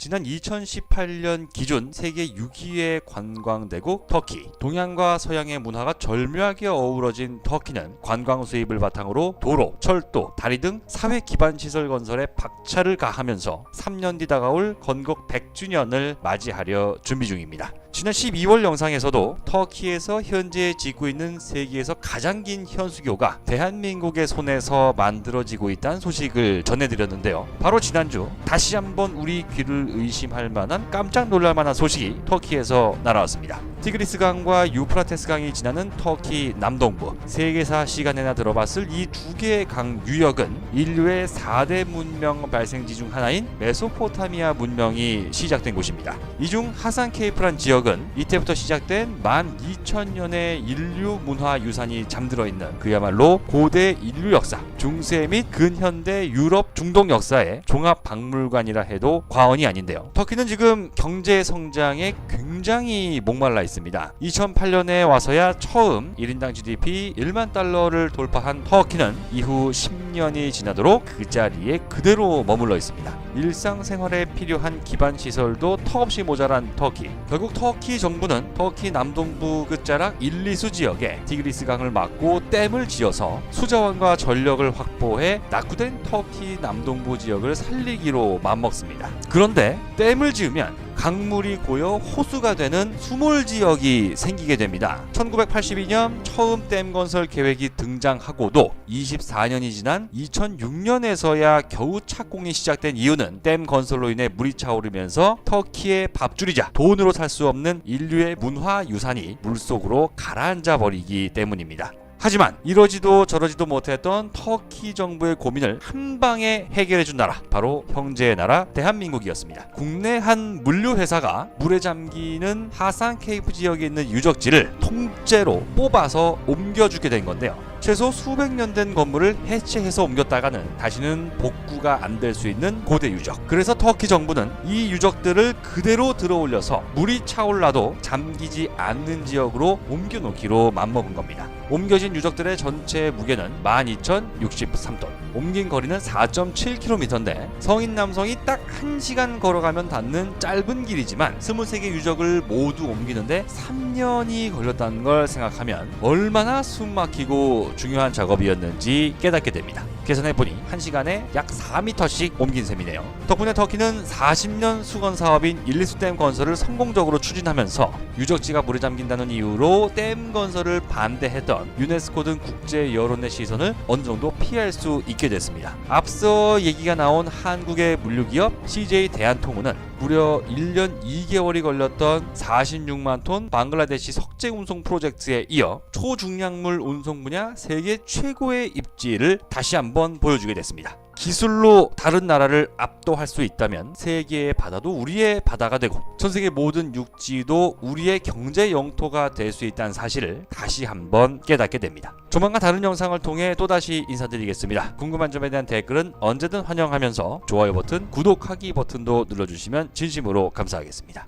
지난 2018년 기준 세계 6위의 관광대국 터키. 동양과 서양의 문화가 절묘하게 어우러진 터키는 관광 수입을 바탕으로 도로, 철도, 다리 등 사회 기반 시설 건설에 박차를 가하면서 3년 뒤 다가올 건국 100주년을 맞이하려 준비 중입니다. 지난 12월 영상에서도 터키에서 현재 짓고 있는 세계에서 가장 긴 현수교가 대한민국의 손에서 만들어지고 있다는 소식을 전해드렸는데요. 바로 지난주 다시 한번 우리 귀를 의심할 만한 깜짝 놀랄 만한 소식이 터키에서 날아왔습니다. 티그리스 강과 유프라테스 강이 지나는 터키 남동부. 세계사 시간에나 들어봤을 이 두 개의 강 유역은 인류의 4대 문명 발생지 중 하나인 메소포타미아 문명이 시작된 곳입니다. 이 중 하산 케이프란 지역은 이때부터 시작된 12,000년의 인류 문화 유산이 잠들어 있는 그야말로 고대 인류 역사, 중세 및 근현대 유럽 중동 역사의 종합 박물관이라 해도 과언이 아닌데요. 터키는 지금 경제 성장에 굉장히 목말라 있습니다. 2008년에 와서야 처음 1인당 GDP 1만 달러를 돌파한 터키는 이후 10년이 지나도록 그 자리에 그대로 머물러 있습니다. 일상생활에 필요한 기반 시설도 턱없이 모자란 터키. 결국 터키 정부는 터키 남동부 끝자락 일리수 지역에 티그리스 강을 막고 댐을 지어서 수자원과 전력을 확보해 낙후된 터키 남동부 지역을 살리기로 맘먹습니다. 그런데 댐을 지으면 강물이 고여 호수가 되는 수몰 지역이 생기게 됩니다. 1982년 처음 댐 건설 계획이 등장하고도 24년이 지난 2006년에서야 겨우 착공이 시작된 이유는 댐 건설로 인해 물이 차오르면서 터키의 밥줄이자 돈으로 살 수 없는 인류의 문화 유산이 물속으로 가라앉아 버리기 때문입니다. 하지만 이러지도 저러지도 못했던 터키 정부의 고민을 한 방에 해결해준 나라, 바로 형제의 나라 대한민국이었습니다. 국내 한 물류회사가 물에 잠기는 하산 케이프 지역에 있는 유적지를 통째로 뽑아서 옮겨주게 된 건데요. 최소 수백 년 된 건물을 해체해서 옮겼다가는 다시는 복구가 안 될 수 있는 고대 유적. 그래서 터키 정부는 이 유적들을 그대로 들어올려서 물이 차올라도 잠기지 않는 지역으로 옮겨놓기로 맘먹은 겁니다. 옮겨진 유적들의 전체 무게는 12,063톤. 옮긴 거리는 4.7km인데 성인 남성이 딱 1시간 걸어가면 닿는 짧은 길이지만 23개 유적을 모두 옮기는데 3년이 걸렸다는 걸 생각하면 얼마나 숨막히고 중요한 작업이었는지 깨닫게 됩니다. 계산해보니 1시간에 약 4m씩 옮긴 셈이네요. 덕분에 터키는 40년 수건 사업인 일리수 댐 건설을 성공적으로 추진하면서 유적지가 물에 잠긴다는 이유로 댐 건설을 반대했던 유네스코 등 국제 여론의 시선을 어느 정도 피할 수 있게 됐습니다. 앞서 얘기가 나온 한국의 물류기업 CJ 대한통운은 무려 1년 2개월이 걸렸던 46만 톤 방글라데시 석재 운송 프로젝트에 이어 초중량물 운송 분야 세계 최고의 입지를 다시 한번 보여주게 됐습니다. 기술로 다른 나라를 압도할 수 있다면 세계의 바다도 우리의 바다가 되고 전 세계 모든 육지도 우리의 경제 영토가 될 수 있다는 사실을 다시 한번 깨닫게 됩니다. 조만간 다른 영상을 통해 또다시 인사드리겠습니다. 궁금한 점에 대한 댓글은 언제든 환영하면서 좋아요 버튼, 구독하기 버튼도 눌러주시면 진심으로 감사하겠습니다.